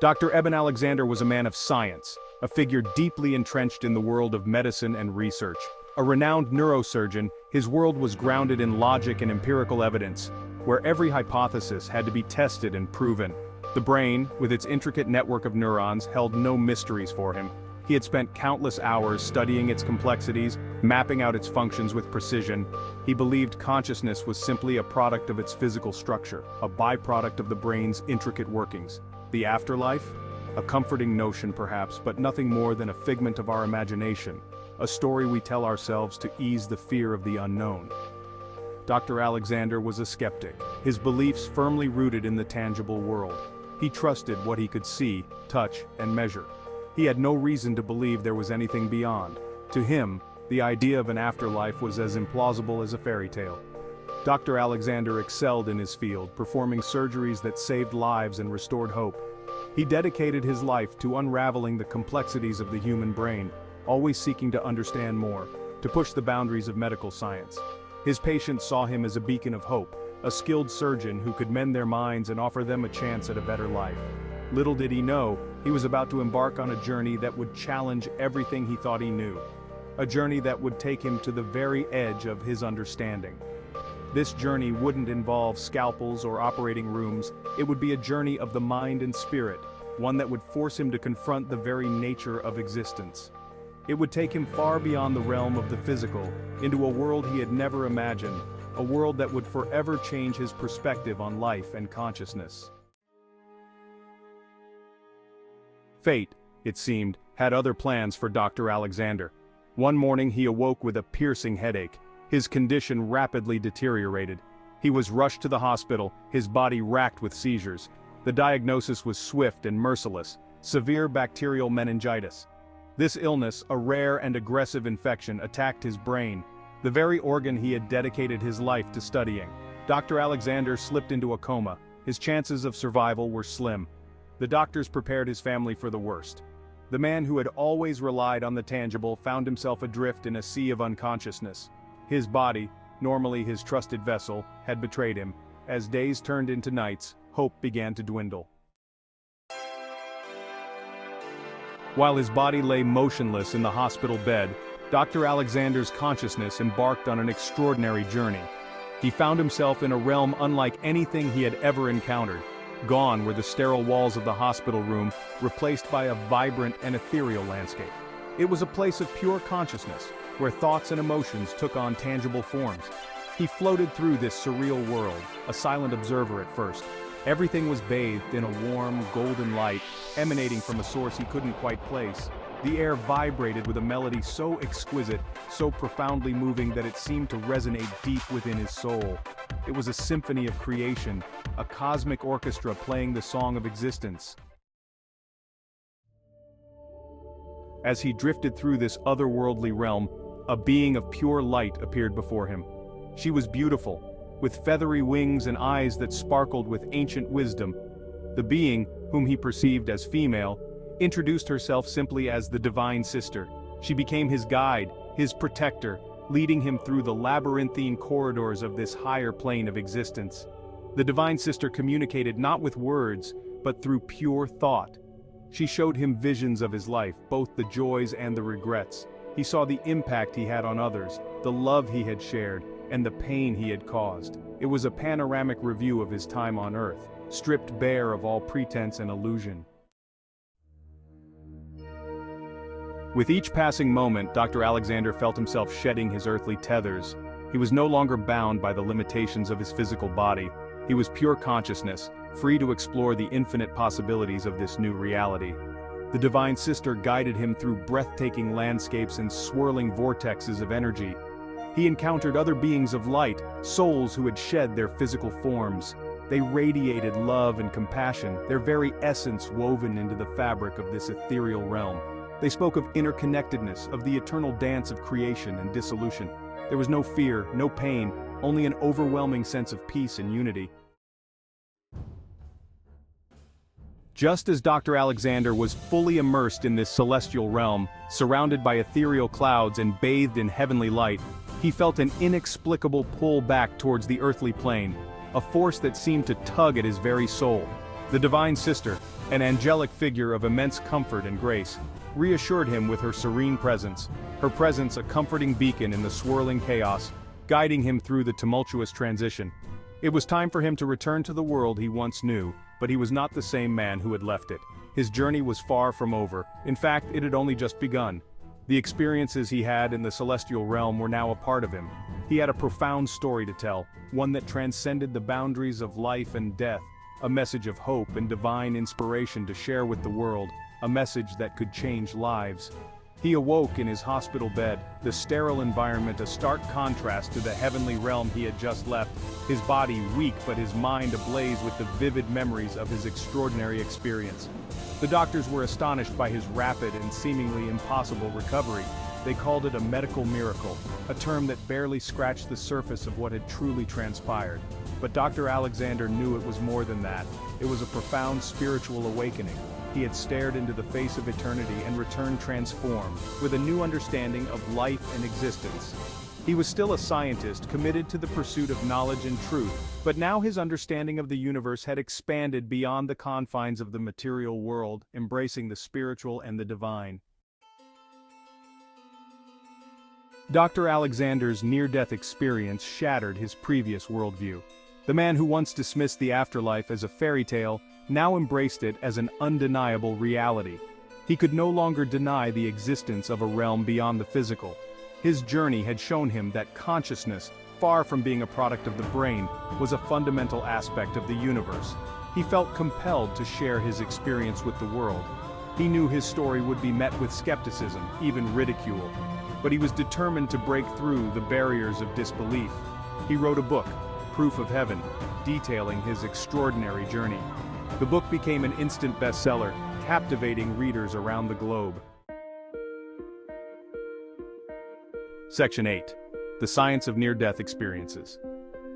Dr. Eben Alexander was a man of science, a figure deeply entrenched in the world of medicine and research. A renowned neurosurgeon, his world was grounded in logic and empirical evidence, where every hypothesis had to be tested and proven. The brain, with its intricate network of neurons, held no mysteries for him. He had spent countless hours studying its complexities, mapping out its functions with precision. He believed consciousness was simply a product of its physical structure, a byproduct of the brain's intricate workings. The afterlife? A comforting notion perhaps, but nothing more than a figment of our imagination, a story we tell ourselves to ease the fear of the unknown. Dr. Alexander was a skeptic, his beliefs firmly rooted in the tangible world. He trusted what he could see, touch, and measure. He had no reason to believe there was anything beyond. To him, the idea of an afterlife was as implausible as a fairy tale. Dr. Alexander excelled in his field, performing surgeries that saved lives and restored hope. He dedicated his life to unraveling the complexities of the human brain, always seeking to understand more, to push the boundaries of medical science. His patients saw him as a beacon of hope, a skilled surgeon who could mend their minds and offer them a chance at a better life. Little did he know, he was about to embark on a journey that would challenge everything he thought he knew. A journey that would take him to the very edge of his understanding. This journey wouldn't involve scalpels or operating rooms, it would be a journey of the mind and spirit, one that would force him to confront the very nature of existence. It would take him far beyond the realm of the physical, into a world he had never imagined, a world that would forever change his perspective on life and consciousness. Fate, it seemed, had other plans for Dr. Alexander. One morning he awoke with a piercing headache. His condition rapidly deteriorated. He was rushed to the hospital, his body racked with seizures. The diagnosis was swift and merciless: severe bacterial meningitis. This illness, a rare and aggressive infection, attacked his brain, the very organ he had dedicated his life to studying. Dr. Alexander slipped into a coma. His chances of survival were slim. The doctors prepared his family for the worst. The man who had always relied on the tangible found himself adrift in a sea of unconsciousness. His body, normally his trusted vessel, had betrayed him. As days turned into nights, hope began to dwindle. While his body lay motionless in the hospital bed, Dr. Alexander's consciousness embarked on an extraordinary journey. He found himself in a realm unlike anything he had ever encountered. Gone were the sterile walls of the hospital room, replaced by a vibrant and ethereal landscape. It was a place of pure consciousness, where thoughts and emotions took on tangible forms. He floated through this surreal world, a silent observer at first. Everything was bathed in a warm, golden light, emanating from a source he couldn't quite place. The air vibrated with a melody so exquisite, so profoundly moving that it seemed to resonate deep within his soul. It was a symphony of creation, a cosmic orchestra playing the song of existence. As he drifted through this otherworldly realm, a being of pure light appeared before him. She was beautiful, with feathery wings and eyes that sparkled with ancient wisdom. The being, whom he perceived as female, introduced herself simply as the Divine Sister. She became his guide, his protector, leading him through the labyrinthine corridors of this higher plane of existence. The Divine Sister communicated not with words, but through pure thought. She showed him visions of his life, both the joys and the regrets. He saw the impact he had on others, the love he had shared, and the pain he had caused. It was a panoramic review of his time on Earth, stripped bare of all pretense and illusion. With each passing moment, Dr. Alexander felt himself shedding his earthly tethers. He was no longer bound by the limitations of his physical body. He was pure consciousness, free to explore the infinite possibilities of this new reality. The Divine Sister guided him through breathtaking landscapes and swirling vortexes of energy. He encountered other beings of light, souls who had shed their physical forms. They radiated love and compassion, their very essence woven into the fabric of this ethereal realm. They spoke of interconnectedness, of the eternal dance of creation and dissolution. There was no fear, no pain, only an overwhelming sense of peace and unity. Just as Dr. Alexander was fully immersed in this celestial realm, surrounded by ethereal clouds and bathed in heavenly light, he felt an inexplicable pull back towards the earthly plane, a force that seemed to tug at his very soul. The Divine Sister, an angelic figure of immense comfort and grace, reassured him with her serene presence, her presence a comforting beacon in the swirling chaos, guiding him through the tumultuous transition. It was time for him to return to the world he once knew, but he was not the same man who had left it. His journey was far from over. In fact, it had only just begun. The experiences he had in the celestial realm were now a part of him. He had a profound story to tell, one that transcended the boundaries of life and death, a message of hope and divine inspiration to share with the world, a message that could change lives. He awoke in his hospital bed, the sterile environment a stark contrast to the heavenly realm he had just left, his body weak but his mind ablaze with the vivid memories of his extraordinary experience. The doctors were astonished by his rapid and seemingly impossible recovery. They called it a medical miracle, a term that barely scratched the surface of what had truly transpired. But Dr. Alexander knew it was more than that. It was a profound spiritual awakening. He had stared into the face of eternity and returned transformed, with a new understanding of life and existence. He was still a scientist committed to the pursuit of knowledge and truth, but now his understanding of the universe had expanded beyond the confines of the material world, embracing the spiritual and the divine. Dr. Alexander's near-death experience shattered his previous worldview. The man who once dismissed the afterlife as a fairy tale now embraced it as an undeniable reality. He could no longer deny the existence of a realm beyond the physical. His journey had shown him that consciousness, far from being a product of the brain, was a fundamental aspect of the universe. He felt compelled to share his experience with the world. He knew his story would be met with skepticism, even ridicule. But he was determined to break through the barriers of disbelief. He wrote a book, Proof of Heaven, detailing his extraordinary journey. The book became an instant bestseller, captivating readers around the globe. Section 8. The Science of Near-Death Experiences.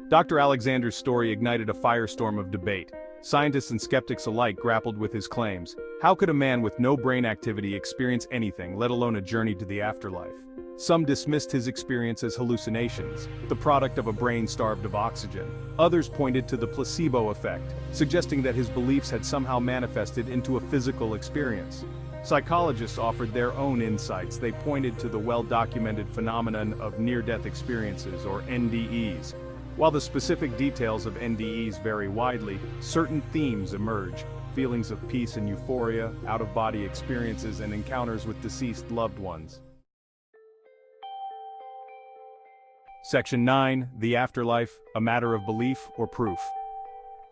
Dr. Alexander's story ignited a firestorm of debate. Scientists and skeptics alike grappled with his claims. How could a man with no brain activity experience anything, let alone a journey to the afterlife? Some dismissed his experience as hallucinations, the product of a brain starved of oxygen. Others pointed to the placebo effect, suggesting that his beliefs had somehow manifested into a physical experience. Psychologists offered their own insights. They pointed to the well-documented phenomenon of near-death experiences, or NDEs. While the specific details of NDEs vary widely, certain themes emerge: feelings of peace and euphoria, out-of-body experiences, and encounters with deceased loved ones. Section 9. The Afterlife, a Matter of Belief or Proof.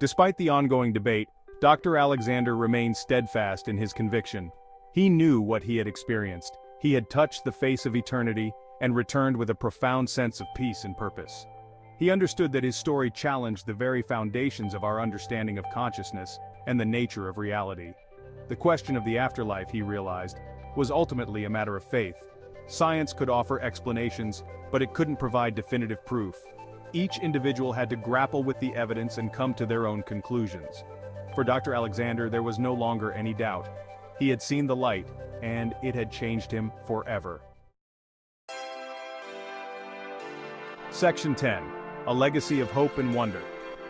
Despite the ongoing debate, Dr. Alexander remained steadfast in his conviction. He knew what he had experienced. He had touched the face of eternity and returned with a profound sense of peace and purpose. He understood that his story challenged the very foundations of our understanding of consciousness and the nature of reality. The question of the afterlife, he realized, was ultimately a matter of faith. Science could offer explanations, but it couldn't provide definitive proof. Each individual had to grapple with the evidence and come to their own conclusions. For Dr. Alexander, there was no longer any doubt. He had seen the light, and it had changed him forever. Section 10. A Legacy of Hope and Wonder.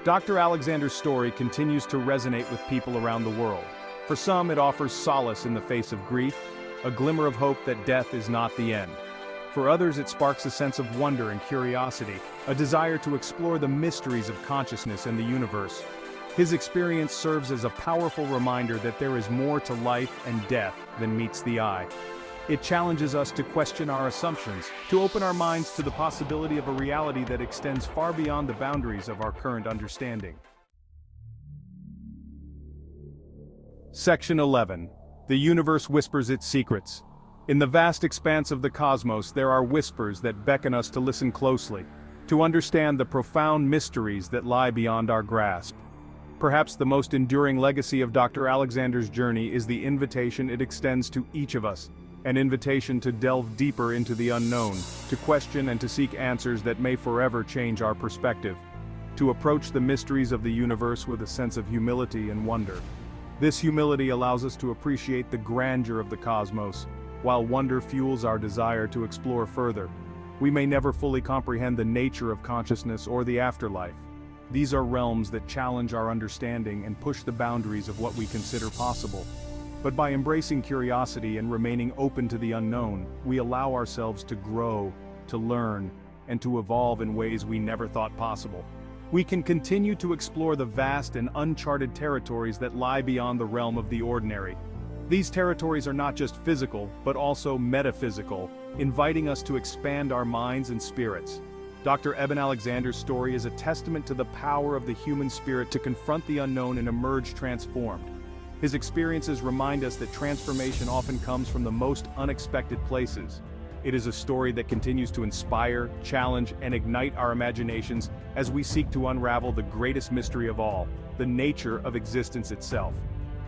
Dr. Alexander's story continues to resonate with people around the world. For some, it offers solace in the face of grief, a glimmer of hope that death is not the end. For others, it sparks a sense of wonder and curiosity, a desire to explore the mysteries of consciousness and the universe. His experience serves as a powerful reminder that there is more to life and death than meets the eye. It challenges us to question our assumptions, to open our minds to the possibility of a reality that extends far beyond the boundaries of our current understanding. Section 11. The universe whispers its secrets. In the vast expanse of the cosmos, there are whispers that beckon us to listen closely, to understand the profound mysteries that lie beyond our grasp. Perhaps the most enduring legacy of Dr. Alexander's journey is the invitation it extends to each of us, an invitation to delve deeper into the unknown, to question and to seek answers that may forever change our perspective, to approach the mysteries of the universe with a sense of humility and wonder. This humility allows us to appreciate the grandeur of the cosmos, while wonder fuels our desire to explore further. We may never fully comprehend the nature of consciousness or the afterlife, These are realms that challenge our understanding and push the boundaries of what we consider possible. But by embracing curiosity and remaining open to the unknown, we allow ourselves to grow, to learn, and to evolve in ways we never thought possible. We can continue to explore the vast and uncharted territories that lie beyond the realm of the ordinary. These territories are not just physical, but also metaphysical, inviting us to expand our minds and spirits. Dr. Eben Alexander's story is a testament to the power of the human spirit to confront the unknown and emerge transformed. His experiences remind us that transformation often comes from the most unexpected places. It is a story that continues to inspire, challenge, and ignite our imaginations as we seek to unravel the greatest mystery of all, the nature of existence itself.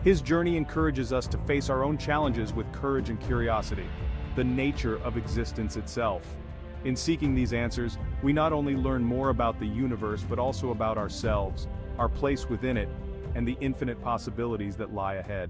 His journey encourages us to face our own challenges with courage and curiosity, the nature of existence itself. In seeking these answers, we not only learn more about the universe but also about ourselves, our place within it, and the infinite possibilities that lie ahead.